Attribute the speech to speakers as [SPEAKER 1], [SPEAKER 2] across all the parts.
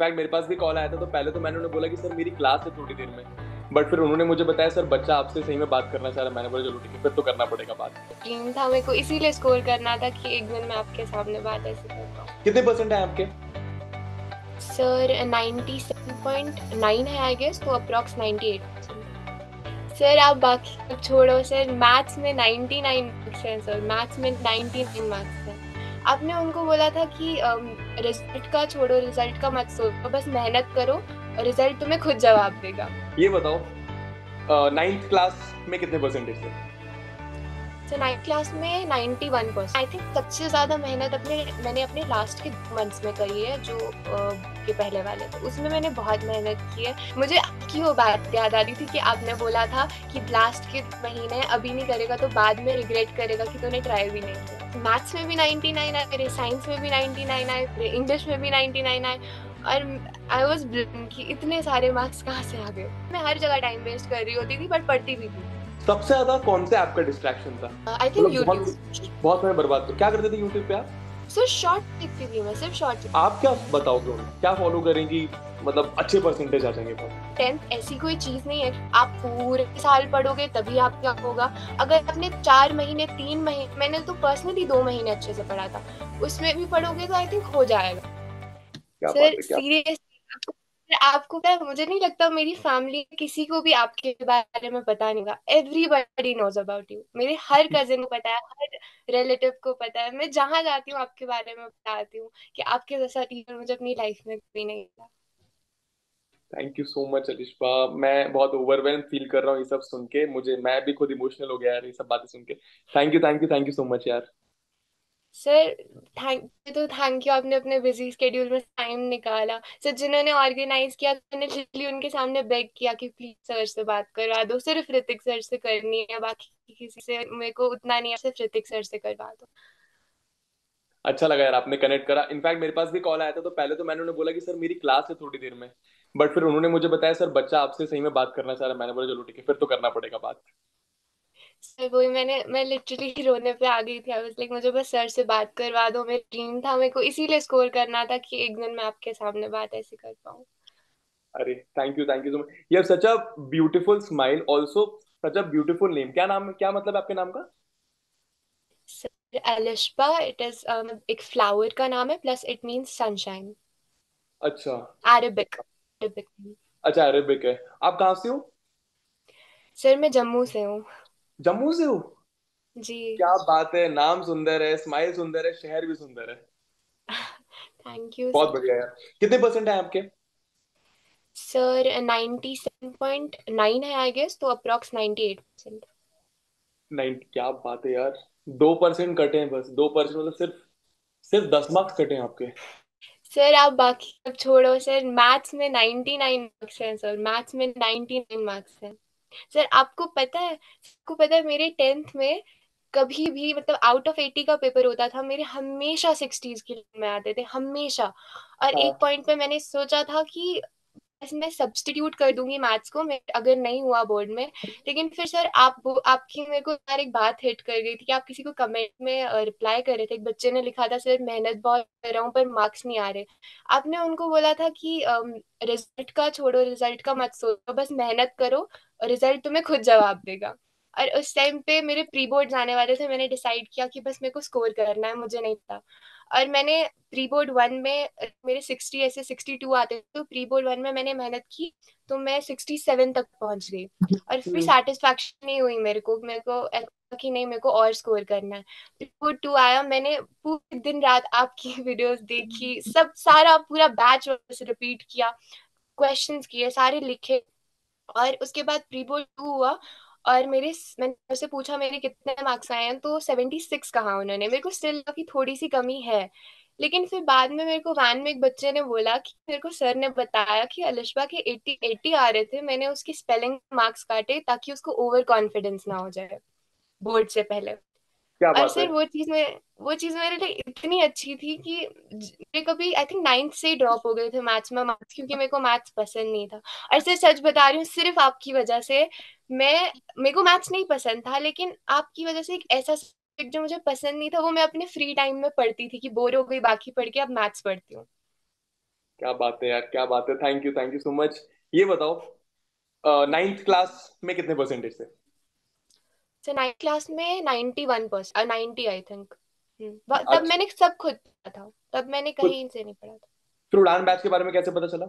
[SPEAKER 1] In fact मेरे पास भी call आया था, तो पहले तो मैंने उन्हें बोला कि सर मेरी क्लास है थोड़ी देर में, बट फिर उन्होंने मुझे बताया सर बच्चा आपसे सही में बात करना चाह रहा है। मैंने बोला चलो ठीक है, फिर तो करना पड़ेगा बात।
[SPEAKER 2] ड्रीम था मेरे को, इसीलिए स्कोर करना था कि एक दिन मैं आपके सामने बात ऐसे कर पाऊँ।
[SPEAKER 1] कितने परसेंट है आपके?
[SPEAKER 2] सर 97.9 है आई गेस, तो अप्रॉक्स 98%। सर आप बाकी सब छोड़ो सर, मैथ्स में 99 मार्क्स हैं सर, मैथ्स में 99 मार्क्स हैं। आपने उनको बोला था कि रिजल्ट का छोड़ो, रिजल्ट का मत सोचो, बस मेहनत करो, रिजल्ट तुम्हें खुद जवाब देगा।
[SPEAKER 1] ये बताओ, नाइन्थ क्लास में कितने परसेंटेज थे?
[SPEAKER 2] सो 9th क्लास में 91%। आई थिंक सबसे ज़्यादा मेहनत मैंने अपने लास्ट के 2 मंथ्स में करी है, जो के पहले वाले थे उसमें मैंने बहुत मेहनत की है। मुझे आपकी वो बात याद आ रही थी कि आपने बोला था कि लास्ट के महीने अभी नहीं करेगा तो बाद में रिग्रेट करेगा कि तूने ट्राई भी नहीं किया। मैथ्स में भी 99 आए मेरे, साइंस में भी 99 आए मेरे, इंग्लिश में भी 99 आए। और आई वॉज ब्लिंक कि इतने सारे मार्क्स कहाँ से आ गए। मैं हर जगह टाइम वेस्ट कर रही होती थी बट पढ़ती भी थी।
[SPEAKER 1] सबसे ज्यादा कौन से ऐप का डिस्ट्रैक्शन था?
[SPEAKER 2] आई थिंक
[SPEAKER 1] मतलब बहुत
[SPEAKER 2] यूट्यूब।
[SPEAKER 1] बहुत समय बर्बाद कर क्या करते थे यूट्यूब पे आप?
[SPEAKER 2] सिर्फ शॉर्ट देखती थी मैं, सिर्फ शॉर्ट।
[SPEAKER 1] आप क्या बताओगे उन्हें, क्या फॉलो करेंगी, मतलब अच्छे परसेंटेज आ जाएंगे बहुत?
[SPEAKER 2] 10th ऐसी कोई चीज नहीं है आप पूरे साल पढ़ोगे तभी आपका होगा। अगर आपने 4 महीने 3 महीने, मैंने तो पर्सनली 2 महीने अच्छे से पढ़ा था, उसमें भी पढ़ोगे तो आई थिंक हो जाएगा।
[SPEAKER 1] क्या बात
[SPEAKER 2] सर
[SPEAKER 1] है, क्या?
[SPEAKER 2] सीरियसली आपको पता है, मुझे नहीं लगता मेरी फैमिली किसी को भी आपके बारे में पता नहीं होगा। एवरीबडी नोज अबाउट यू, मेरे हर कजिन को पता है, हर रिलेटिव को पता है। मैं जहां जाती हूँ आपके बारे में बताती हूँ कि आपके जैसा टीचर मुझे अपनी लाइफ में कभी नहीं मिला।
[SPEAKER 1] Thank you so much Alisha. मैं बहुत ओवरवेल्म फील कर रहा हूँ ये सब सुन के, मुझे मैं भी खुद इमोशनल हो गया यार ये सब बातें सुन के। Thank you, thank you, thank you so much यार।
[SPEAKER 2] सर थैंक यू, आपने अपने बिजी स्केड्यूल में टाइम निकाला। सर जिन्होंने ऑर्गेनाइज किया मैंने लिटरली उनके सामने बेग किया कि प्लीज सर से बात करवा दो, सिर्फ ऋतिक सर से करनी है, बाकी किसी से मेरे को उतना नहीं है, सिर्फ ऋतिक सर से करवा दो।
[SPEAKER 1] अच्छा लगा यार आपने कनेक्ट करा। इनफैक्ट मेरे पास भी कॉल आया था, तो पहले तो मैंने उन्हें बोला कि सर मेरी क्लास है थोड़ी देर में, बट फिर उन्होंने मुझे बताया सर बच्चा आपसे सही में बात करना चाह रहा है। मैंने बोला चलो ठीक है, फिर तो करना पड़ेगा बात।
[SPEAKER 2] सर वही मैं लिटरली रोने पे आ गई थी। आई वाज लाइक मुझे बस सर से बात करवा दो, मेरा ड्रीम था, मेरे को इसीलिए स्कोर करना था कि एक दिन मैं आपके सामने बात ऐसे कर पाऊँ।
[SPEAKER 1] अरे thank you so much, you have such a beautiful smile also, such a beautiful name. क्या नाम है, क्या मतलब है आपके नाम का?
[SPEAKER 2] सर एलिशबा, इट इज एक फ्लावर का नाम है, प्लस इट मीन्स सनशाइन।
[SPEAKER 1] अच्छा।
[SPEAKER 2] Arabic, Arabic.
[SPEAKER 1] अच्छा, अरेबिक है। आप कहाँ से हो?
[SPEAKER 2] सर मैं जम्मू से हूँ।
[SPEAKER 1] जम्मू से हो?
[SPEAKER 2] जी।
[SPEAKER 1] क्या बात है, नाम सुंदर है, स्माइल सुंदर है, शहर भी सुंदर है।
[SPEAKER 2] थैंक यू
[SPEAKER 1] बहुत
[SPEAKER 2] सर।
[SPEAKER 1] बढ़िया यार। कितने परसेंट है आपके?
[SPEAKER 2] सर 97.9 है आई गेस, तो अप्रॉक्स 98%।
[SPEAKER 1] 90? क्या बात है यार। 2% कटे हैं, बस 2%, मतलब सिर्फ सिर्फ 10 मार्क्स कटे हैं आपके।
[SPEAKER 2] सर आप बाकी सब छोड़ो सर, मैथ्स में 99 मार्क्स हैं सर, मैथ्स में 99 मार्क्स हैं। सर आपको पता है मेरे 10th में कभी भी मतलब आउट ऑफ 80 का पेपर होता था, मेरे हमेशा 60s के में आते थे, हमेशा। और एक
[SPEAKER 1] हाँ।
[SPEAKER 2] पॉइंट पे मैंने सोचा था कि बस मैं सब्स्टिट्यूट कर दूंगी मैथ्स को, अगर नहीं हुआ बोर्ड में। लेकिन फिर सर आपकी मेरे को यार एक बात हिट कर गई थी कि आप किसी को कमेंट में रिप्लाई कर रहे थे, एक बच्चे ने लिखा था सर मेहनत बहुत कर रहा हूँ पर मार्क्स नहीं आ रहे। आपने उनको बोला था कि रिजल्ट का छोड़ो, रिजल्ट का मत सोचो, बस मेहनत करो, रिजल्ट तुम्हें खुद जवाब देगा। और उस टाइम पे मेरे प्री बोर्ड आने वाले थे, मैंने डिसाइड किया कि बस मेरे को स्कोर करना है, मुझे नहीं था। और मैंने प्री बोर्ड 1 में मेरे 60 ऐसे 62 आते थे, तो प्री बोर्ड 1 में मैंने मेहनत की, तो मैं 67 तक पहुंच गई। और फिर
[SPEAKER 1] हम्म।
[SPEAKER 2] सेटिस्फैक्शन नहीं हुई मेरे को ऐसा लगा कि नहीं, मेरे को और स्कोर करना है। प्री बोर्ड 2 आया, मैंने पूरे दिन रात आपकी वीडियोस देखी, सब सारा पूरा बैच रिपीट किया, क्वेश्चंस किए, सारे लिखे। और उसके बाद प्री बोर्ड 2 हुआ, और मैंने उससे पूछा मेरे कितने मार्क्स आए हैं, तो 76 कहा उन्होंने। मेरे को स्टिल की थोड़ी सी कमी है। लेकिन फिर बाद में मेरे को वैन में एक बच्चे ने बोला कि मेरे को सर ने बताया कि अलिशबा के 80 आ रहे थे, मैंने उसकी स्पेलिंग मार्क्स काटे ताकि उसको ओवर कॉन्फिडेंस ना हो जाए बोर्ड से पहले।
[SPEAKER 1] क्या
[SPEAKER 2] और
[SPEAKER 1] बात है।
[SPEAKER 2] सर वो चीज मेरे लिए इतनी अच्छी थी कि मेरे कभी आई थिंक 9th से ही ड्रॉप हो गए थे मैथ्स में मार्क्स, क्योंकि मेरे को मैथ्स पसंद नहीं था। और सर सच बता रही हूँ, सिर्फ आपकी वजह से मैं मेरे को मैथ्स नहीं पसंद था, लेकिन आपकी वजह से एक ऐसा सब्जेक्ट जो मुझे पसंद नहीं था वो मैं अपने फ्री टाइम में पढ़ती थी कि बोर हो गई बाकी पढ़ के, अब मैथ्स पढ़ती हूँ।
[SPEAKER 1] क्या बात है यार, क्या बात है, थैंक यू सो मच। ये बताओ, नाइन्थ क्लास में कितने परसेंटेज थे?
[SPEAKER 2] सर 9th क्लास में 91%, 90 आई थिंक। तब
[SPEAKER 1] अच्छा।
[SPEAKER 2] मैंने सब खुद पढ़ा था, तब मैंने
[SPEAKER 1] कुछ
[SPEAKER 2] कहीं से नहीं पढ़ा था।
[SPEAKER 1] फिर उड़ान बैच के बारे में कैसे पता चला?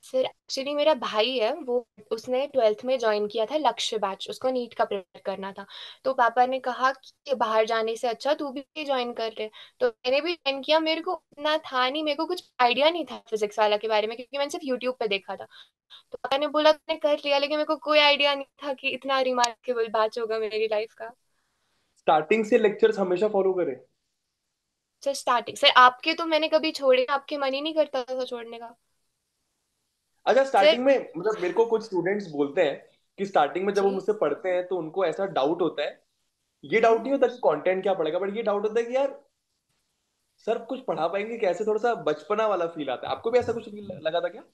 [SPEAKER 2] सर एक्चुअली मेरा भाई है वो, उसने 12th में ज्वाइन किया था लक्ष्य बैच, उसको नीट का प्रिपेयर करना था। तो पापा ने कहा कि बाहर जाने से अच्छा तू भी ज्वाइन कर ले। तो मैंने भी ज्वाइन किया। मेरे को इतना था नहीं, मेरे को कुछ आइडिया नहीं था फिजिक्स वाला के बारे में, क्योंकि मैंने सिर्फ यूट्यूब पे देखा था। तो पापा ने बोला तूने कर लिया, लेकिन मेरे को कोई आइडिया नहीं था कि इतना रिमार्केबल बैच होगा मेरी लाइफ का।
[SPEAKER 1] स्टार्टिंग से लेक्चर्स हमेशा फॉलो करें?
[SPEAKER 2] सर स्टार्टिंग सर आपके तो मैंने कभी छोड़े, आपके मन ही नहीं करता था छोड़ने का।
[SPEAKER 1] अच्छा,
[SPEAKER 2] सर
[SPEAKER 1] स्टार्टिंग में मतलब मेरे को कुछ स्टूडेंट्स बोलते हैं कि स्टार्टिंग में जब वो
[SPEAKER 2] जी।
[SPEAKER 1] मुझसे पढ़ते हैं तो उनको ऐसा डाउट होता है, ये डाउट
[SPEAKER 2] हम्म।
[SPEAKER 1] नहीं होता कि कंटेंट क्या पढ़ेगा, बट ये डाउट होता है कि यार सर कुछ पढ़ा पाएंगे कैसे, थोड़ा सा बचपना वाला फील आता है। आपको भी ऐसा कुछ फील लगा था क्या?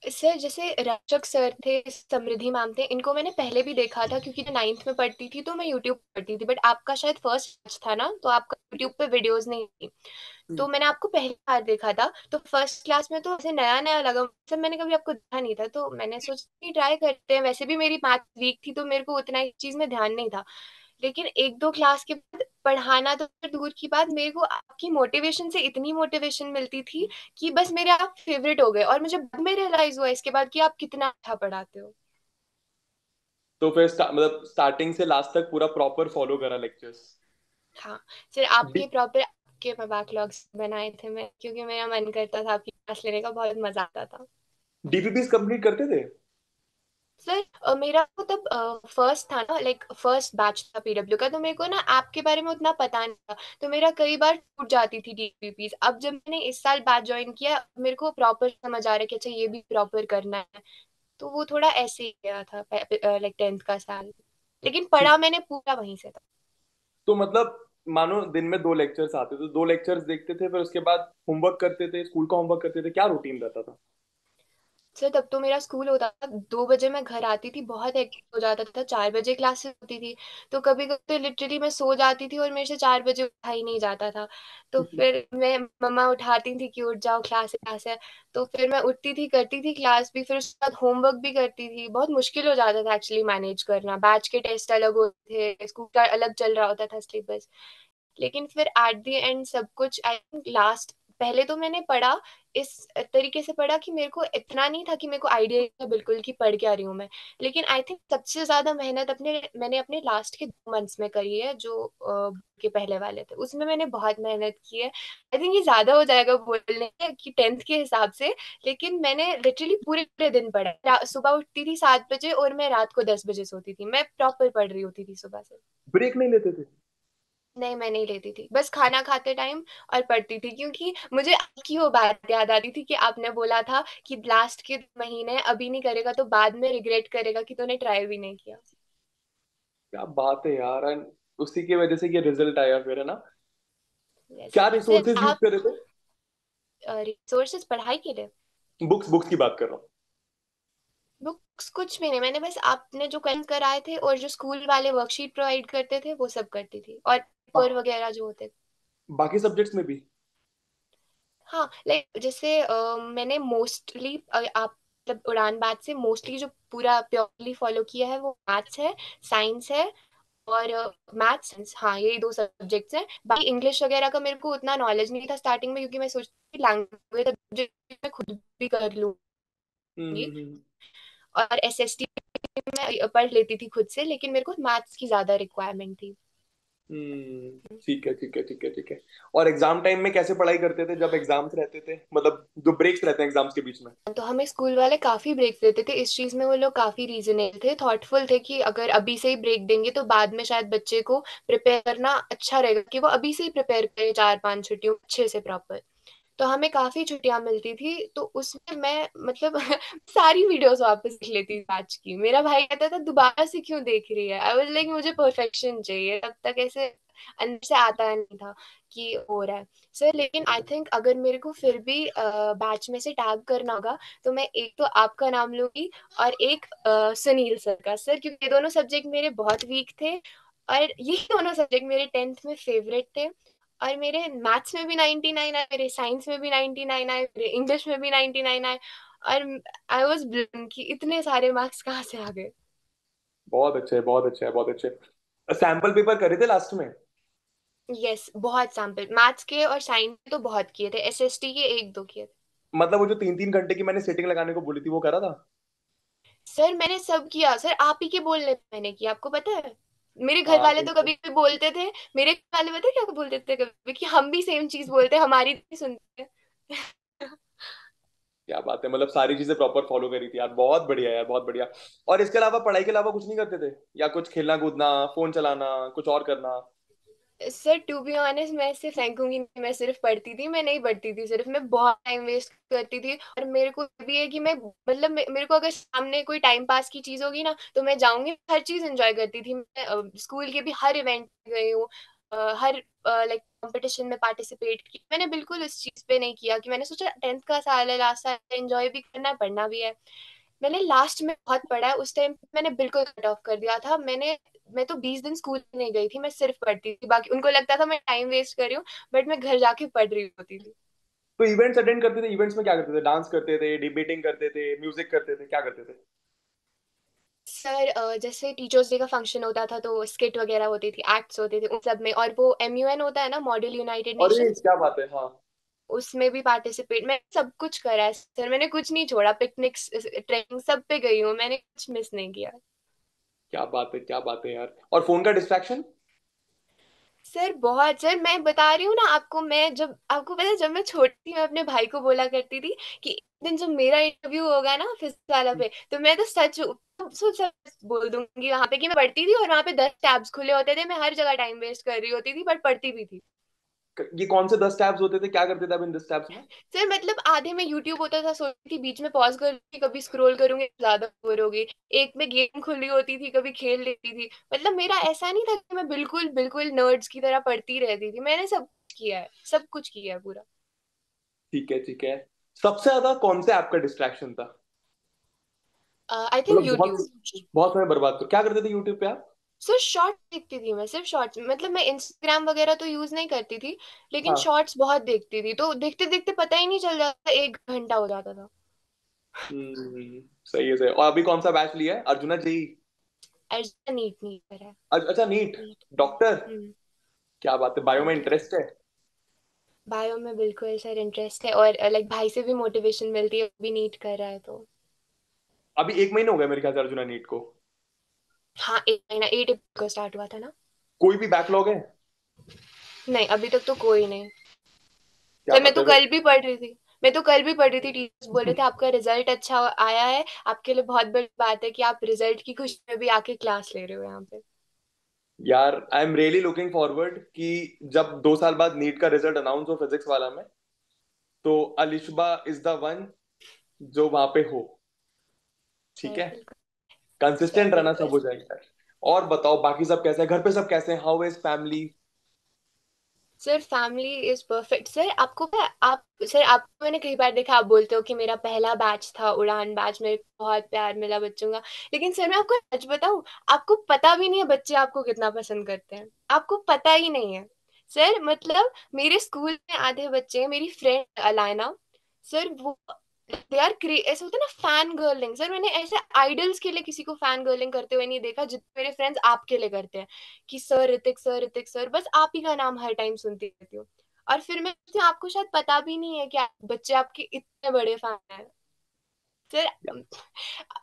[SPEAKER 2] सर जैसे रक्षक सर थे, समृद्धि मैम थे, इनको मैंने पहले भी देखा था, क्योंकि मैं 9th में पढ़ती थी तो मैं यूट्यूब पे पढ़ती थी। बट आपका शायद फर्स्ट बैच था ना, तो आपका यूट्यूब पे वीडियोस नहीं थी।
[SPEAKER 1] हम्म।
[SPEAKER 2] तो मैंने आपको पहली बार देखा था, तो फर्स्ट क्लास में तो ऐसे नया नया लगा, सब मैंने कभी आपको देखा नहीं था, तो मैंने सोचा कि ट्राई करते हैं। वैसे भी मेरी मैथ वीक थी, तो मेरे को उतना इस चीज में ध्यान नहीं था। लेकिन एक दो क्लास के बाद पढ़ाना तो फिर दूर की बात, मेरे को आपकी मोटिवेशन से इतनी मोटिवेशन मिलती थी कि बस मेरे आप फेवरेट हो गए। और मुझे बाद में रियलाइज हुआ इसके बाद कि आप कितना अच्छा पढ़ाते हो।
[SPEAKER 1] तो फिर मतलब स्टार्टिंग से लास्ट तक पूरा प्रॉपर फॉलो करा लेक्चर्स?
[SPEAKER 2] हाँ सर, आपके प्रॉपर आपके मैं बैकलॉग्स बनाए थे मैं, क्योंकि मेरा मन करता था आपकी क्लास लेने का, बहुत मजा आता था।
[SPEAKER 1] डीपीपीस कंप्लीट करते थे?
[SPEAKER 2] सर मेरा तो तब फर्स्ट था ना, लाइक फर्स्ट बैच था पीडब्ल्यू का, तो मेरे को ना ऐप के बारे में उतना पता नहीं था। तो मेरा कई बार टूट जाती थी डीपीपीस। अब जब मैंने इस साल बैच ज्वाइन किया, मेरे को प्रॉपर समझ आ रहा है कि अच्छा ये भी प्रॉपर करना है। तो वो थोड़ा ऐसे ही गया था लाइक 10th का साल, लेकिन
[SPEAKER 1] ठीक।
[SPEAKER 2] पढ़ा मैंने पूरा वहीं से था।
[SPEAKER 1] तो मतलब मानो दिन में दो लेक्चर्स आते थे, दो लेक्चर्स देखते थे, फिर उसके बाद होमवर्क करते थे, स्कूल का होमवर्क करते थे, क्या रूटीन रहता था?
[SPEAKER 2] सर तब तो मेरा स्कूल होता था 2 बजे, मैं घर आती थी, बहुत हेक्टिक हो जाता था। 4 बजे क्लासेस होती थी, तो कभी कभी तो लिटरली मैं सो जाती थी और मेरे से 4 बजे उठा ही नहीं जाता था। तो फिर मैं मम्मा उठाती थी कि उठ जाओ, क्लास है। तो फिर मैं उठती थी, करती थी क्लास भी, फिर उसके बाद होमवर्क भी करती थी। बहुत मुश्किल हो जाता था एक्चुअली मैनेज करना, बैच के टेस्ट अलग होते थे, स्कूल का अलग चल रहा होता था सिलेबस। लेकिन फिर एट द एंड सब कुछ आई थिंक लास्ट, पहले तो मैंने पढ़ा इस तरीके से पढ़ा कि मेरे को इतना नहीं था कि मेरे को आइडिया था बिल्कुल कि पढ़ क्या रही हूँ मैं। लेकिन आई थिंक सबसे ज्यादा मेहनत मैंने अपने लास्ट के 2 मंथ्स में करी है, जो के पहले वाले थे उसमें मैंने बहुत मेहनत की है। आई थिंक ये ज्यादा हो जाएगा बोलने की 10th के हिसाब से, लेकिन मैंने लिटरली पूरे पूरे दिन पढ़ा। सुबह उठती थी 7 बजे और मैं रात को 10 बजे सोती थी। मैं प्रॉपर पढ़ रही होती थी सुबह से।
[SPEAKER 1] ब्रेक नहीं लेते थे?
[SPEAKER 2] नहीं मैं नहीं लेती थी, बस खाना खाते टाइम और पढ़ती थी, क्योंकि मुझे आपकी वो बात याद आती थी कि आपने बोला था कि लास्ट के 2 महीने अभी नहीं करेगा तो बाद में रिग्रेट करेगा कि तूने ट्राई भी नहीं किया।
[SPEAKER 1] क्या बात है यार, and उसी की वजह से ये रिजल्ट आया फिर, है ना?
[SPEAKER 2] यस
[SPEAKER 1] क्या
[SPEAKER 2] सर।
[SPEAKER 1] रिसोर्सेज यूज
[SPEAKER 2] आप
[SPEAKER 1] करे थे?
[SPEAKER 2] रिसोर्सेज पढ़ाई के लिए?
[SPEAKER 1] बुक्स बुक्स की बात कर रहा हूँ।
[SPEAKER 2] बुक्स कुछ भी नहीं, मैंने बस आपने जो क्वेश्चन कराए थे और जो स्कूल वाले वर्कशीट प्रोवाइड करते थे वो सब करती थी, और पेपर
[SPEAKER 1] बा,
[SPEAKER 2] वगैरह जो होते थे।
[SPEAKER 1] बाकी सब्जेक्ट्स में भी?
[SPEAKER 2] हाँ लाइक जैसे मैंने मोस्टली आप मतलब उड़ान बैच से मोस्टली जो पूरा प्योरली फॉलो किया है वो मैथ्स है, साइंस है, और मैथ्स साइंस, हाँ यही 2 सब्जेक्ट्स हैं। बाकी इंग्लिश वगैरह का मेरे को उतना नॉलेज नहीं था स्टार्टिंग में, क्योंकि मैं सोचती थी लैंग्वेज सब्जेक्ट मैं खुद भी कर लूंगी।
[SPEAKER 1] हम्म।
[SPEAKER 2] और एसएसटी में पढ़ लेती थी खुद से, लेकिन मेरे को मैथ्स की ज्यादा रिक्वायरमेंट थी।
[SPEAKER 1] हम्म। ठीक है, ठीक है, ठीक है, ठीक है। और एग्जाम टाइम में कैसे पढ़ाई करते थे जब एग्जाम्स रहते थे, मतलब जो ब्रेक्स रहते हैं एग्जाम्स के बीच में?
[SPEAKER 2] तो हमें स्कूल वाले काफी ब्रेक देते थे इस चीज में, वो लोग काफी रीजनेबल थे, थॉटफुल थे कि अगर अभी से ही ब्रेक देंगे तो बाद में शायद बच्चे को प्रिपेयर करना अच्छा रहेगा, कि वो अभी से ही प्रिपेयर करे 4-5 छुट्टियों अच्छे से प्रॉपर। तो हमें काफी छुट्टियां मिलती थी, तो उसमें मैं मतलब सारी वीडियोस वापस देख लेती थी आज की। मेरा भाई कहता था दोबारा से क्यों देख रही है, आई वाज लाइक मुझे परफेक्शन चाहिए, तब तक ऐसे अंदर से आता नहीं था कि हो रहा है। सर लेकिन आई थिंक अगर मेरे को फिर भी बैच में से टैग करना होगा, तो मैं एक तो आपका नाम लूंगी और एक सुनील सर का, सर क्योंकि ये दोनों सब्जेक्ट मेरे बहुत वीक थे, और यही दोनों सब्जेक्ट मेरे 10th में फेवरेट थे। और मेरे मैथ्स में भी 99 आए, मेरे साइंस में भी 99 आए, मेरे इंग्लिश में भी 99 आए। और आई वाज ब्लैंक कि इतने सारे मार्क्स कहाँ से आ गए।
[SPEAKER 1] बहुत अच्छे है, बहुत अच्छे है, बहुत अच्छे। सैंपल पेपर करे थे लास्ट में?
[SPEAKER 2] यस, बहुत सैम्पल मैथ्स के और साइंस के तो बहुत किए थे, एसएसटी के एक दो किए थे।
[SPEAKER 1] मतलब वो जो 3 3 घंटे की मैंने सेटिंग लगाने को बोली थी वो करा था?
[SPEAKER 2] सर मैंने सब किया सर, आप ही के बोलने पे मैंने किया, आपको पता है। मेरे घर
[SPEAKER 1] हाँ
[SPEAKER 2] वाले तो कभी भी बोलते थे, मेरे घर वाले पता है क्या बोलते थे कभी, कि हम भी सेम चीज बोलते हैं, हमारी नहीं सुनते।
[SPEAKER 1] क्या बात है, मतलब सारी चीजें प्रॉपर फॉलो करी थी यार, बहुत बढ़िया यार, बहुत बढ़िया। और इसके अलावा, पढ़ाई के अलावा कुछ नहीं करते थे? या कुछ खेलना कूदना, फोन चलाना, कुछ और करना?
[SPEAKER 2] सर टू बी ऑनेस्ट मैं इसे फेंकूंगी नहीं, मैं सिर्फ पढ़ती थी, मैं नहीं पढ़ती थी सिर्फ, मैं बहुत टाइम वेस्ट करती थी। और मेरे को भी है कि मैं मतलब मेरे को अगर सामने कोई टाइम पास की चीज होगी ना तो मैं जाऊंगी, हर चीज एंजॉय करती थी मैं। स्कूल के भी हर इवेंट गई हूँ, हर लाइक कंपटीशन में पार्टिसिपेट की मैंने। बिल्कुल इस चीज पे नहीं किया कि मैंने सोचा 10th का साल है, लास्ट साल, एंजॉय भी करना है, पढ़ना भी है। मैंने लास्ट में बहुत पढ़ा है, उस टाइम मैंने बिल्कुल कट ऑफ कर दिया था। मैं तो 20 दिन स्कूल नहीं गई थी, मैं सिर्फ पढ़ती थी, बाकी उनको लगता था मैं टाइम वेस्ट कर रही हूँ, बट मैं घर जाके पढ़ रही होती थी।
[SPEAKER 1] तो इवेंट्स अटेंड करते थे? इवेंट्स में क्या करते थे? डांस करते थे, डिबेटिंग करते थे, म्यूजिक करते थे, क्या करते थे?
[SPEAKER 2] सर जैसे टीचर्स डे का फंक्शन होता था तो स्किट वगैरह होती थी, एक्ट्स होते थे उन सब में, और वो MUN होता है ना, मॉडल यूनाइटेड
[SPEAKER 1] अरे
[SPEAKER 2] नेशंस,
[SPEAKER 1] क्या बात है, हाँ।
[SPEAKER 2] उसमें भी पार्टिसिपेट, मैं सब कुछ करा है सर, मैंने कुछ नहीं छोड़ा, पिकनिक्स ट्रेकिंग सब पे गई हूँ, मैंने कुछ मिस नहीं किया।
[SPEAKER 1] क्या बात है, क्या बात है यार। और फोन का डिस्ट्रैक्शन?
[SPEAKER 2] सर बहुत सर, मैं बता रही हूँ ना आपको, मैं जब आपको पता है जब मैं छोटी थी मैं अपने भाई को बोला करती थी कि एक दिन जब मेरा इंटरव्यू होगा ना फिजिक्स वाला पे, तो मैं तो सच सच सच बोल दूंगी वहां पे कि मैं पढ़ती थी और वहां पे 10 टैब्स खुले होते थे, मैं हर जगह टाइम वेस्ट कर रही होती थी बट पढ़ती भी थी।
[SPEAKER 1] ये कौन से 10 टैब्स होते थे? क्या करते थे आप इन 10 टैब्स में?
[SPEAKER 2] सर मतलब आधे में यूट्यूब होता था, सोचती थी बीच में पॉज करूंगी, कभी स्क्रॉल करूंगी, ज्यादा बोर होगी। एक में गेम खुली होती थी, कभी खेल लेती थी। मतलब मेरा ऐसा नहीं था कि मैं बिल्कुल बिल्कुल नर्ड्स की तरह पढ़ती रहती थी, मैंने सब कुछ किया है, सब कुछ किया है पूरा।
[SPEAKER 1] ठीक है, ठीक है। सबसे ज्यादा कौन से ऐप का डिस्ट्रैक्शन था?
[SPEAKER 2] आई थिंक
[SPEAKER 1] मतलब बहुत
[SPEAKER 2] यूट्यूब।
[SPEAKER 1] बहुत समय बर्बाद कर क्या करते थे यूट्यूब पे आप?
[SPEAKER 2] सर शॉर्ट देखती थी मैं, सिर्फ शॉर्ट्स, मतलब मैं इंस्टाग्राम वगैरह तो यूज नहीं करती थी, लेकिन
[SPEAKER 1] हाँ।
[SPEAKER 2] शॉर्ट्स बहुत देखती थी, तो देखते देखते पता ही नहीं चल जाता, 1 घंटा हो जाता था।
[SPEAKER 1] सही है, सही है। और अभी कौन सा बैच लिया है? अर्जुना जी?
[SPEAKER 2] ऐसा नीट नहीं करा है।
[SPEAKER 1] अच्छा, नीट।
[SPEAKER 2] नीट।
[SPEAKER 1] डॉक्टर?
[SPEAKER 2] हम्म।
[SPEAKER 1] क्या बात है, बायो में
[SPEAKER 2] डॉक्टर।
[SPEAKER 1] इंटरेस्ट है?
[SPEAKER 2] बायो में बिल्कुल सर इंटरेस्ट है, और लाइक भाई से भी मोटिवेशन मिलती है, वो भी नीट कर रहा है तो।
[SPEAKER 1] अभी 1 महीना हो गया मेरे ख्याल से अर्जुना नीट को।
[SPEAKER 2] हाँ, 1 महीना, 8 को स्टार्ट हुआ था ना।
[SPEAKER 1] कोई भी बैकलॉग है?
[SPEAKER 2] नहीं अभी तक तो कोई नहीं।
[SPEAKER 1] क्या
[SPEAKER 2] सर मैं
[SPEAKER 1] बात
[SPEAKER 2] तो
[SPEAKER 1] है
[SPEAKER 2] कल भी पढ़ रही थी, मैं तो कल भी पढ़ रही थी, टीचर्स बोल रहे थे आपका रिजल्ट अच्छा आया है, आपके लिए बहुत बड़ी बात है कि आप रिजल्ट की खुशी में भी आके क्लास ले रहे हो यहाँ पे।
[SPEAKER 1] यार, I am really looking forward कि जब 2 साल बाद नीट का रिजल्ट अनाउंस हो फिजिक्स वाला में, तो अलिशबा इज द वन जो वहां पे हो। ठीक
[SPEAKER 2] सर
[SPEAKER 1] है।
[SPEAKER 2] बिल्कुल। सर
[SPEAKER 1] कंसिस्टेंट रहना,
[SPEAKER 2] बिल्कुल।
[SPEAKER 1] सब हो जाएगा यार। और बताओ, बाकी सब कैसे हैं? घर पे सब कैसे हैं? How is family?
[SPEAKER 2] Sir family is perfect sir, आपको पता है, आप सर आपको मैंने कई बार देखा, आप बोलते हो कि मेरा पहला बैच था उड़ान बैच, मेरे को बहुत प्यार मिला बच्चों का, लेकिन सर मैं आपको सच बताऊं, आपको पता भी नहीं है बच्चे आपको कितना पसंद करते हैं, आपको पता ही नहीं है। सर मतलब मेरे स्कूल में आधे बच्चे, मेरी फ्रेंड अलायना, सर वो दे आर ऐसे होता है ना फैन गर्लिंग, सर मैंने ऐसे आइडल्स के लिए किसी को फैन गर्लिंग करते हुए नहीं देखा जितने मेरे फ्रेंड्स आपके लिए करते हैं, कि sir Hrithik sir Hrithik sir, बस आप ही का नाम हर टाइम सुनती रहती हूँ। और फिर मैं सोचती हूँ, आपको शायद पता भी नहीं है कि बच्चे आपके इतने बड़े फैन हैं सर।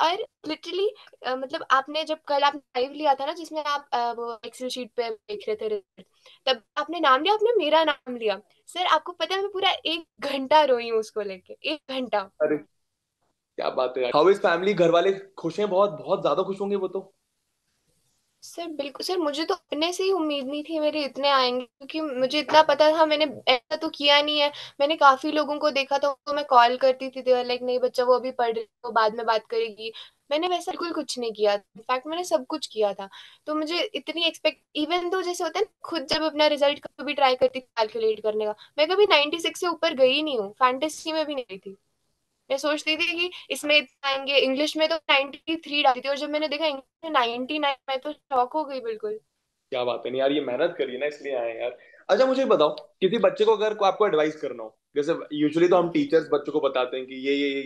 [SPEAKER 2] और लिटरली मतलब आपने जब कल आप लाइव लिया था ना, जिसमें आप वो एक्सेल शीट पे देख रहे थे रिजल्ट, तब आपने नाम लिया, आपने मेरा नाम लिया। सर आपको पता है मैं पूरा 1 घंटा रोई हूँ उसको लेके, 1 घंटा।
[SPEAKER 1] अरे क्या बात है यार। How is family? घर वाले खुश हैं? बहुत बहुत ज्यादा खुश होंगे वो तो।
[SPEAKER 2] सर बिल्कुल सर, मुझे तो अपने से ही उम्मीद नहीं थी मेरे इतने आएंगे, क्योंकि मुझे इतना पता था, मैंने ऐसा तो किया नहीं है। मैंने काफी लोगों को देखा था, तो मैं कॉल करती थी, देवर लाइक नहीं बच्चा वो अभी पढ़ रही है, वो बाद में बात करेगी। मैंने वैसा बिल्कुल कुछ नहीं किया, इनफैक्ट मैंने सब कुछ किया था। तो मुझे इतनी एक्सपेक्ट, इवन तो जैसे होता है ना, खुद जब अपना रिजल्ट कभी ट्राई करती थी कैलकुलेट करने का, मैं कभी 96 से ऊपर गई नहीं हूँ, फैंटेसी में भी नहीं गई थी। मैं सोचती थी कि इसमें इतना आएंगे, इंग्लिश में तो 93 डाली थी, और जब मैंने देखा इंग्लिश में 99, मैं तो शॉक हो गई बिल्कुल।
[SPEAKER 1] क्या बात है, नहीं यार, ये मेहनत करी है ना इसलिए आए यार। अच्छा मुझे बताओ, किसी बच्चे को अगर आपको एडवाइस करना हो, जैसे यूजुअली तो हम टीचर्स बच्चों को बताते हैं कि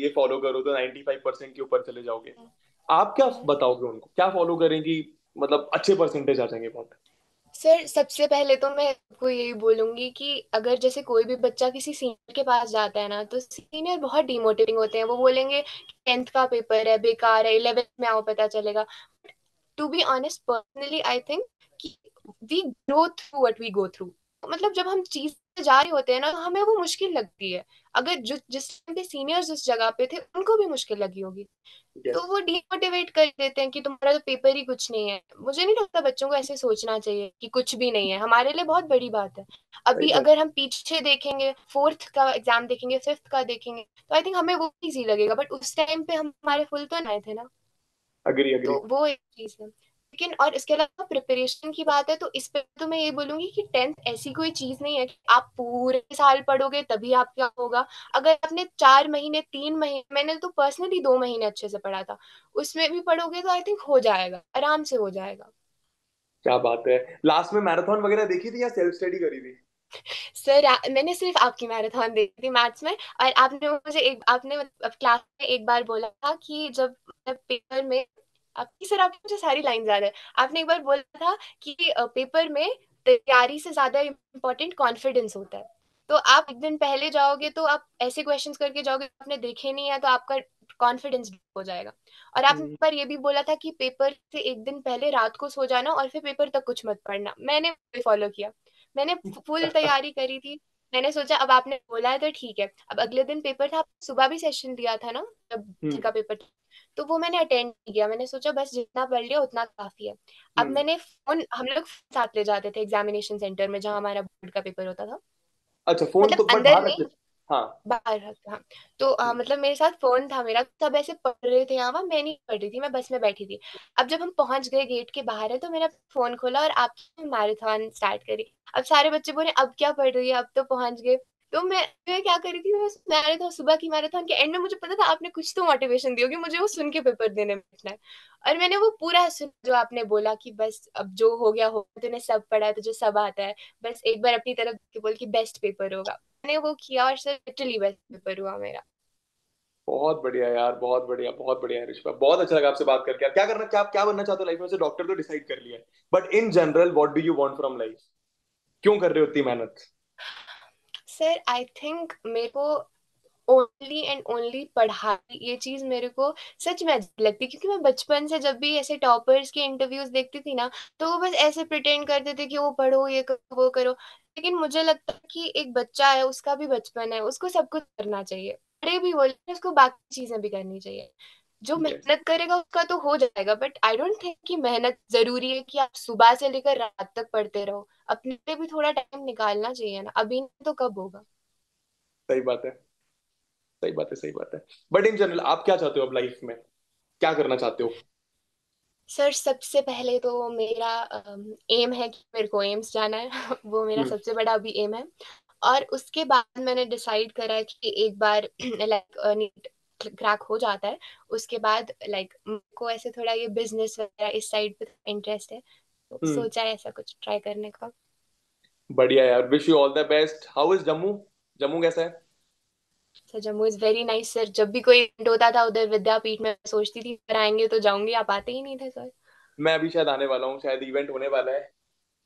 [SPEAKER 1] ये फॉलो करो तो 95% के ऊपर चले जाओगे, आप क्या बताओगे उनको, क्या फॉलो करें कि मतलब अच्छे परसेंटेज आ जाएंगे बहुत?
[SPEAKER 2] सर सबसे पहले तो मैं आपको यही बोलूंगी कि अगर जैसे कोई भी बच्चा किसी सीनियर के पास जाता है ना, तो सीनियर बहुत डिमोटिवेटिंग होते हैं। वो बोलेंगे 10th का पेपर है, बेकार है, 11th में आओ पता चलेगा। To be honest, personally I think कि we grow through what we go through. मतलब जब हम चीज से जा रहे होते हैं ना, तो हमें वो मुश्किल लगती है। अगर जिस टाइम पे सीनियर्स उस जगह पे थे, उनको भी मुश्किल लगी होगी। तो
[SPEAKER 1] यस।
[SPEAKER 2] वो डिमोटिवेट कर देते हैं कि तुम्हारा तो पेपर ही कुछ नहीं है। मुझे नहीं लगता बच्चों को ऐसे सोचना चाहिए कि कुछ भी नहीं है, हमारे लिए बहुत बड़ी बात है।
[SPEAKER 1] सही
[SPEAKER 2] अभी
[SPEAKER 1] बात।
[SPEAKER 2] अगर हम पीछे देखेंगे, फोर्थ का एग्जाम देखेंगे, फिफ्थ का देखेंगे, तो आई थिंक हमें वो इजी लगेगा, बट उस टाइम पे हम हमारे फुल तो नहीं थे ना।
[SPEAKER 1] Agree agree.
[SPEAKER 2] तो वो एक चीज है। लेकिन और इसके अलावा प्रिपरेशन की बात है, तो इस पे तो मैं ये बोलूंगी कि 10th ऐसी कोई चीज नहीं है कि आप पूरे साल पढ़ोगे तभी आपका होगा। अगर आपने 4 महीने, 3 महीने, मैंने तो पर्सनली 2 महीने अच्छे से पढ़ा था, उसमें भी पढ़ोगे तो आई थिंक हो जाएगा, आराम से हो जाएगा।
[SPEAKER 1] क्या बात है, लास्ट में मैराथन वगैरह देखी थी या सेल्फ स्टडी करी थी?
[SPEAKER 2] सर मैंने सिर्फ आपकी मैराथन देखी थी मैथ्स में। और आपने मतलब क्लास में एक बार बोला था कि जब मतलब पेपर में, आपकी सर आपकी मुझे सारी लाइन याद है। आपने एक बार बोला था कि पेपर में तैयारी से ज्यादा इम्पोर्टेंट कॉन्फिडेंस होता है। तो आप एक दिन पहले जाओगे तो आप ऐसे क्वेश्चंस करके जाओगे, आपने देखे नहीं है, तो आपका कॉन्फिडेंस हो जाएगा। और आपने एक बार ये भी बोला था कि पेपर से एक दिन पहले रात को सो जाना और फिर पेपर तक कुछ मत पढ़ना। मैंने फॉलो किया। मैंने फुल तैयारी करी थी। मैंने सोचा अब आपने बोला है तो ठीक है। अब अगले दिन पेपर था, सुबह भी सेशन दिया था ना, जब
[SPEAKER 1] हम्म।
[SPEAKER 2] का पेपर था। तो वो मैंने अटेंड नहीं किया। मैंने सोचा बस जितना पढ़ लिया उतना काफी है। अब
[SPEAKER 1] हम्म।
[SPEAKER 2] मैंने फोन, हम लोग साथ ले जाते थे एग्जामिनेशन सेंटर में जहाँ हमारा बोर्ड का पेपर होता था।
[SPEAKER 1] अच्छा, फोन
[SPEAKER 2] मतलब
[SPEAKER 1] तो बट
[SPEAKER 2] अंदर
[SPEAKER 1] बाहर
[SPEAKER 2] नहीं,
[SPEAKER 1] रखते थे। हाँ।
[SPEAKER 2] बाहर रखा, हाँ। तो मतलब मेरे साथ फोन था मेरा, सब ऐसे पढ़ रहे थे यहाँ वहाँ, मैं नहीं पढ़ रही थी, मैं बस में बैठी थी। अब जब हम पहुंच गए गेट के बाहर है, तो मैंने फोन खोला और आपकी मैराथन स्टार्ट करी। अब सारे बच्चे बोले अब क्या पढ़ रही है, अब तो पहुंच गए। तो मैं क्या करी थी, मैं मैराथन, सुबह की मैराथन के एंड में मुझे पता था आपने कुछ तो मोटिवेशन दी होगी, मुझे वो सुन के पेपर देने बैठना है। और मैंने वो पूरा सुना जो आपने बोला कि बस अब जो हो गया हो, तूने सब पढ़ा है, तुझे सब आता है, बस एक बार अपनी तरफ के बोल कि बेस्ट पेपर होगा। मैंने वो किया और सर लिटरली बेस्ट पेपर हुआ मेरा।
[SPEAKER 1] बहुत बढ़िया यार, बहुत बढ़िया है ऋषभा, बहुत अच्छा लगा आपसे बात करके। आप क्या करना, क्या क्या बनना चाहते हो लाइफ में? से डॉक्टर तो डिसाइड कर लिया है, but in general what do you want from life? क्यों कर रहे हो इतनी मेहनत?
[SPEAKER 2] सर आई थिंक मेरे को ओनली एंड ओनली पढ़ाई, ये चीज मेरे को सच में अजीब लगती है। क्योंकि मैं बचपन से जब भी ऐसे टॉपर्स के इंटरव्यूज देखती थी ना, तो वो बस ऐसे प्रिटेंड करते थे कि वो पढ़ो, ये करो, वो करो। लेकिन मुझे लगता है कि एक बच्चा है, उसका भी बचपन है, उसको सब कुछ करना चाहिए, बड़े भी हो लेकिन उसको बाकी चीजें भी करनी चाहिए। जो
[SPEAKER 1] यस।
[SPEAKER 2] मेहनत करेगा उसका तो हो जाएगा, बट आई डोंट थिंक कि मेहनत जरूरी है कि आप सुबह से लेकर रात तक पढ़ते रहो। अपने लिए भी थोड़ा टाइम निकालना चाहिए ना, अभी नहीं तो कब होगा।
[SPEAKER 1] सही बात है, सही बात है, सही बात है। बट इन जनरल आप क्या चाहते हो अब लाइफ में, क्या करना चाहते हो?
[SPEAKER 2] सर सबसे पहले तो मेरा एम है कि मेरे को एम्स जाना है। वो मेरा
[SPEAKER 1] हम्म।
[SPEAKER 2] सबसे बड़ा अभी एम है। और उसके बाद मैंने डिसाइड करा है कि एक बार लाइक नीट क्रैक हो जाता है, उसके बाद लाइक को ऐसे थोड़ा ये बिजनेस वगैरह इस साइड पे इंटरेस्ट है, तो
[SPEAKER 1] हम्म।
[SPEAKER 2] सोचा है ऐसा कुछ ट्राई करने का।
[SPEAKER 1] बढ़िया यार, wish you all the best. How is Jammu? Jammu कैसा है?
[SPEAKER 2] Sir Jammu is very nice sir. जब भी कोई इवेंट होता था उधर विद्यापीठ में, सोचती थी सर आएंगे तो जाऊंगी, आप आते ही नहीं थे सर।
[SPEAKER 1] मैं अभी शायद आने वाला हूँ, शायद इवेंट होने वाला है,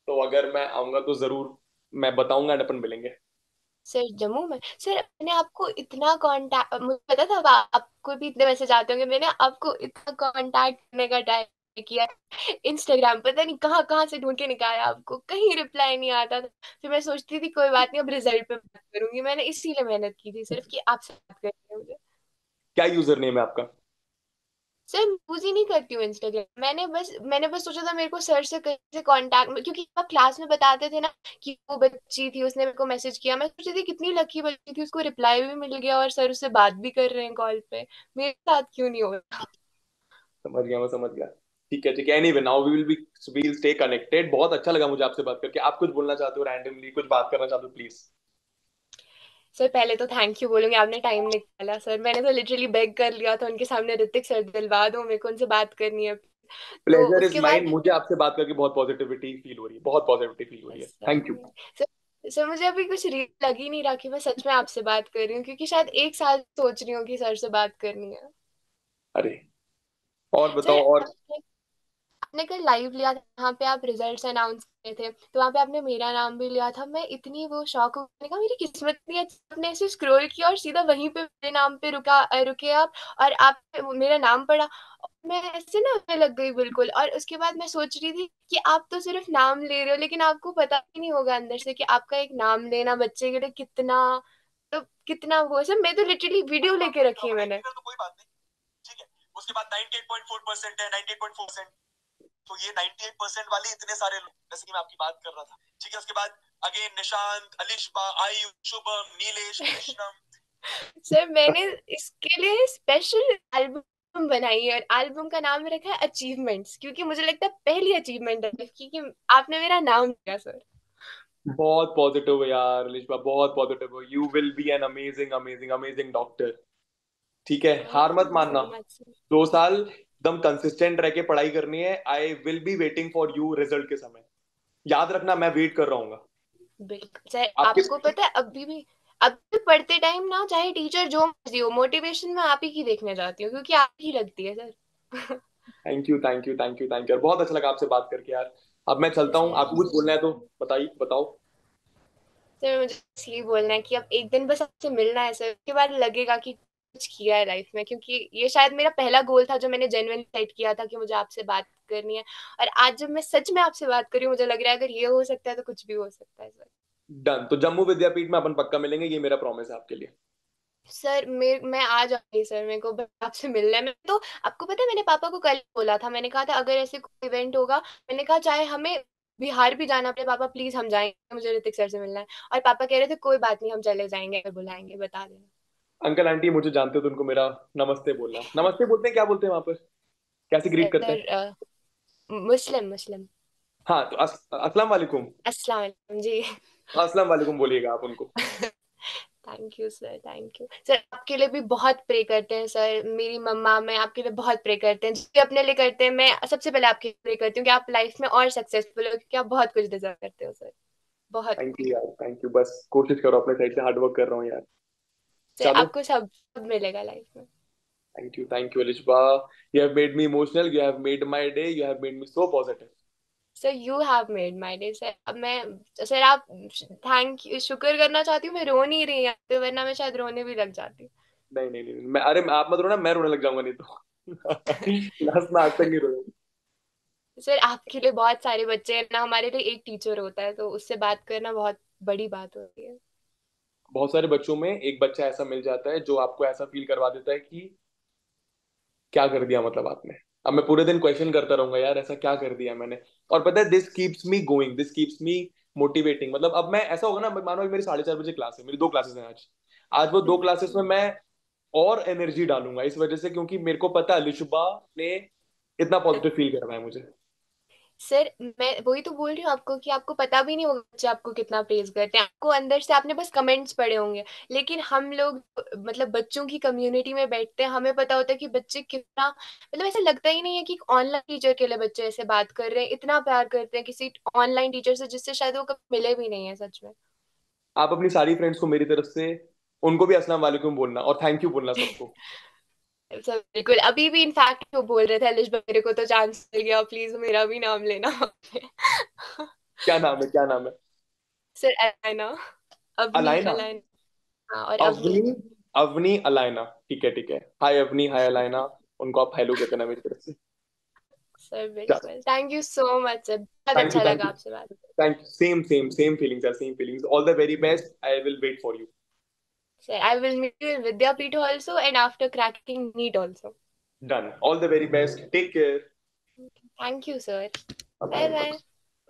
[SPEAKER 1] तो अगर मैं आऊंगा तो जरूर मैं बताऊंगा एंड अपन मिलेंगे।
[SPEAKER 2] सर जम्मू में, सर मैंने आपको इतना कांटेक्ट, मुझे पता था आपको भी इतने मैसेज आते होंगे, मैंने आपको इतना कांटेक्ट करने का ट्राई किया। इंस्टाग्राम पता नहीं कहाँ कहाँ से ढूंढ के निकाला, आपको कहीं रिप्लाई नहीं आता था। फिर मैं सोचती थी कोई बात नहीं, अब रिजल्ट पे बात करूंगी। मैंने इसीलिए मेहनत की थी सिर्फ कि आपसे बात करनी है मुझे।
[SPEAKER 1] क्या यूजर नेम है आपका?
[SPEAKER 2] सर यूज ही नहीं करती हूँ इंस्टाग्राम। मैंने बस सोचा था मेरे को सर से कैसे कांटेक्ट में, क्योंकि आप क्लास में बताते थे ना कि वो बच्ची थी उसने मेरे को मैसेज किया, मैं सोची थी कितनी लकी बच्ची थी, उसको रिप्लाई भी मिल गया और सर उससे बात भी कर रहे हैं कॉल पे। मेरे साथ क्यों नहीं हो रहा?
[SPEAKER 1] समझ गया, मैं समझ गया। ठीक है, ठीक है, anyway now we will stay connected. बहुत अच्छा लगा मुझे आपसे बात करके। आप कुछ बोलना चाहते हो रैंडमली, कुछ बात करना चाहते हो, प्लीज?
[SPEAKER 2] सर पहले तो थैंक यू बोलूंगी, आपने टाइम निकाला सर। मैंने तो लिटरली बेग कर लिया था उनके सामने, ऋतिक सर दिलवा दो मेरे को, उनसे बात करनी है। तो
[SPEAKER 1] प्लेजर इज
[SPEAKER 2] उसके
[SPEAKER 1] माइन,
[SPEAKER 2] बाद
[SPEAKER 1] मुझे आपसे बात करके बहुत पॉजिटिविटी फील हो रही है, बहुत पॉजिटिविटी फील हो रही है। Thank you.
[SPEAKER 2] सर सर मुझे अभी कुछ लग ही नहीं रहा कि मैं सच में आपसे बात कर रही हूँ, क्योंकि शायद एक साल सोच रही हूँ कि सर से बात करनी है।
[SPEAKER 1] अरे, और
[SPEAKER 2] सर
[SPEAKER 1] बताओ और।
[SPEAKER 2] आपने आपने कल लाइव लिया था, वहाँ पे आप रिजल्ट्स अनाउंस करे थे, तो वहाँ पे आपने मेरा नाम भी लिया था। मैं इतनी वो शॉक हो, मैंने कहा मेरी किस्मत नहीं है, आपने ऐसे स्क्रॉल किया और सीधा वहीं पे मेरे नाम पे रुके आप, और आप मेरा नाम पढ़ा। मैं ऐसे ना मैं लग गई बिल्कुल। और उसके बाद मैं सोच रही थी कि आप तो सिर्फ नाम ले रहे हो, लेकिन आपको पता ही नहीं होगा अंदर से कि आपका एक नाम लेना बच्चे के लिए कितना, तो कितना वो सब। मैं तो लिटरली वीडियो लेके रखी है मैंने।
[SPEAKER 1] तो कोई बात नहीं, ठीक है। उसके बाद 98.4% है, 98.4%। तो ये 98% वाले इतने सारे लोग, जैसे कि मैं आपकी बात कर रहा था, ठीक है। उसके बाद अगेन निशांत, अलिशबा, आयु, शुभम, नीलेश, कृष्णम।
[SPEAKER 2] सर मैंने इसके लिए स्पेशल एल्बम बनाई है, और एल्बम का नाम रखा है अचीवमेंट्स, क्योंकि मुझे लगता है पहली अचीवमेंट है कि आपने मेरा नाम दिया सर।
[SPEAKER 1] बहुत पॉजिटिव हो यार अलिशबा, बहुत पॉजिटिव हो। You will be an amazing amazing amazing doctor. ठीक है, हार
[SPEAKER 2] थैंक
[SPEAKER 1] मत
[SPEAKER 2] यू
[SPEAKER 1] मानना।
[SPEAKER 2] सो मच सर।
[SPEAKER 1] 2 साल एकदम कंसिस्टेंट रह के पढ़ाई करनी है। I will be waiting for you result के समय। याद रखना, मैं वेट कर रहा हूँ
[SPEAKER 2] बिल्कुल सर,
[SPEAKER 1] आपके।
[SPEAKER 2] आपको पता है अभी भी पढ़ते टाइम ना, चाहे टीचर जो मर्जी हो, मोटिवेशन में आप ही की देखने जाती हूँ, क्योंकि आप ही लगती है sir.
[SPEAKER 1] Thank you thank you thank you thank you, बहुत अच्छा लगा आपसे बात करके यार। अब मैं चलता हूँ,
[SPEAKER 2] सर
[SPEAKER 1] आपको कुछ बोलना है तो बताइए, बताओ।
[SPEAKER 2] सर मुझे बस यही बोलना है कि अब एक दिन बस आपसे मिलना है सर, उसके बाद लगेगा कि कुछ किया है लाइफ में, क्योंकि ये शायद मेरा पहला गोल था जो मैंने जेन्युइनली सेट किया था कि मुझे आपसे बात करनी है। और आज जब मैं सच में आपसे बात कर रही हूँ, मुझे लग रहा है अगर ये हो सकता है तो कुछ भी हो सकता है सर।
[SPEAKER 1] डन, तो जम्मू विद्यापीठ में अपन पक्का मिलेंगे, ये मेरा प्रॉमिस है आपके लिए।
[SPEAKER 2] सर मैं आ जाऊंगी सर, मेरे को बस आपसे मिलना है। मैं तो आपको पता है मैंने पापा को कल बोला था, मैंने कहा था अगर ऐसे कोई इवेंट होगा, मैंने कहा चाहे हमें बिहार भी जाना पड़े पापा प्लीज हम जाएंगे, मुझे ऋतिक सर से मिलना है। और पापा कह रहे थे कोई बात नहीं हम चले जाएंगे, अगर बुलाएंगे बता देना।
[SPEAKER 1] अंकल आंटी मुझे जानते हो तो उनको मेरा नमस्ते बोलना। नमस्ते बोलते हैं, क्या बोलते हैं वहां पर, कैसे ग्रीट करते हैं?
[SPEAKER 2] सर मुस्लिम मुस्लिम।
[SPEAKER 1] हाँ तो अस्सलाम वालेकुम।
[SPEAKER 2] अस्सलाम वालेकुम जी।
[SPEAKER 1] अस्सलाम वालेकुम बोलिएगा आप उनको।
[SPEAKER 2] Thank you sir, thank you sir. आपके लिए भी बहुत प्रे करते हैं सर, मेरी मम्मा मैं आपके लिए बहुत प्रे करते हैं, जो अपने लिए करते हैं मैं सबसे पहले आपके लिए प्रे करती हूँ कि आप लाइफ में और सक्सेसफुल हो, क्योंकि आप बहुत कुछ डिजर्व करते हो सर, बहुत
[SPEAKER 1] थैंक
[SPEAKER 2] कुछ।
[SPEAKER 1] यू यार, थैंक यू। बस कोशिश करो, अपने साइड से हार्ड वर्क कर रहा हूँ यार।
[SPEAKER 2] सर
[SPEAKER 1] चलो,
[SPEAKER 2] आपको सब सब मिलेगा लाइफ में।
[SPEAKER 1] Thank you Alishba. You have made me emotional, you have made my day, you have made me so positive.
[SPEAKER 2] Sir you have made my day sir. अब मैं सर आप थैंक यू शुक्र करना चाहती हूँ, मैं रो नहीं रही यहाँ पे, वरना मैं शायद रोने भी लग जाती।
[SPEAKER 1] नहीं नहीं नहीं, मैं, अरे आप मत रोना, मैं रोने लग जाऊंगा नहीं तो। लास्ट में आज तक नहीं रोया।
[SPEAKER 2] सर आपके लिए बहुत सारे बच्चे हैं ना, हमारे लिए एक टीचर होता है, तो उससे बात करना बहुत बड़ी बात होती है।
[SPEAKER 1] बहुत सारे बच्चों में एक बच्चा ऐसा मिल जाता है जो आपको ऐसा फील करवा देता है कि क्या कर दिया मतलब आपने। अब मैं पूरे दिन क्वेश्चन करता रहूंगा यार, ऐसा क्या कर दिया मैंने। और पता है, this keeps me going, this keeps me motivating. मतलब अब मैं ऐसा होगा ना, मानो मेरी 4:30 बजे क्लास है, मेरी 2 क्लासेस हैं आज। आज वो 2 क्लासेस में मैं और एनर्जी डालूंगा इस वजह से, क्योंकि मेरे को पता है लिशुबा ने इतना पॉजिटिव फील करना है मुझे।
[SPEAKER 2] सर मैं वही तो बोल रही हूँ आपको कि आपको पता भी नहीं होगा बच्चे आपको कितना प्रेज करते हैं, आपको अंदर से आपने बस कमेंट्स पढ़े होंगे, लेकिन हम लोग मतलब बच्चों की कम्युनिटी में बैठते हैं, हमें पता होता है कि बच्चे कितना, मतलब ऐसा लगता ही नहीं है कि ऑनलाइन टीचर के लिए बच्चे ऐसे बात कर रहे हैं, इतना प्यार करते हैं किसी ऑनलाइन टीचर से जिससे शायद वो कभी मिले भी नहीं है सच में।
[SPEAKER 1] आप अपनी सारी फ्रेंड्स को मेरी तरफ से, उनको भी अस्सलाम वालेकुम बोलना और थैंक यू बोलना सबको।
[SPEAKER 2] सर बिल्कुल, अभी भी इनफैक्ट वो बोल रहे थे अलिश भाई, मेरे को तो चांस मिल गया, प्लीज मेरा भी नाम लेना।
[SPEAKER 1] क्या नाम है, क्या नाम है?
[SPEAKER 2] सर अलाइना, अवनी
[SPEAKER 1] अलाइना?
[SPEAKER 2] अलाइना। हाँ और अवनी।
[SPEAKER 1] अवनी? अवनी अलाइना, ठीक है ठीक है। हाय अवनी, हाय अलाइना। उनको आप हेलो कहते ना मेरी तरफ से।
[SPEAKER 2] सर बिल्कुल, thank you so much sir, बहुत
[SPEAKER 1] थैंक यू
[SPEAKER 2] अच्छा
[SPEAKER 1] थैंक
[SPEAKER 2] लगा
[SPEAKER 1] यू
[SPEAKER 2] आपसे बात।
[SPEAKER 1] Thank you. Same same same feelings यार, same feelings. All the very best, I will wait for you.
[SPEAKER 2] Sir I will meet you in Vidyapeeth also and after cracking NEET also.
[SPEAKER 1] Done, all the very best, take care.
[SPEAKER 2] Thank you sir. Bye
[SPEAKER 1] bye.
[SPEAKER 2] Bye.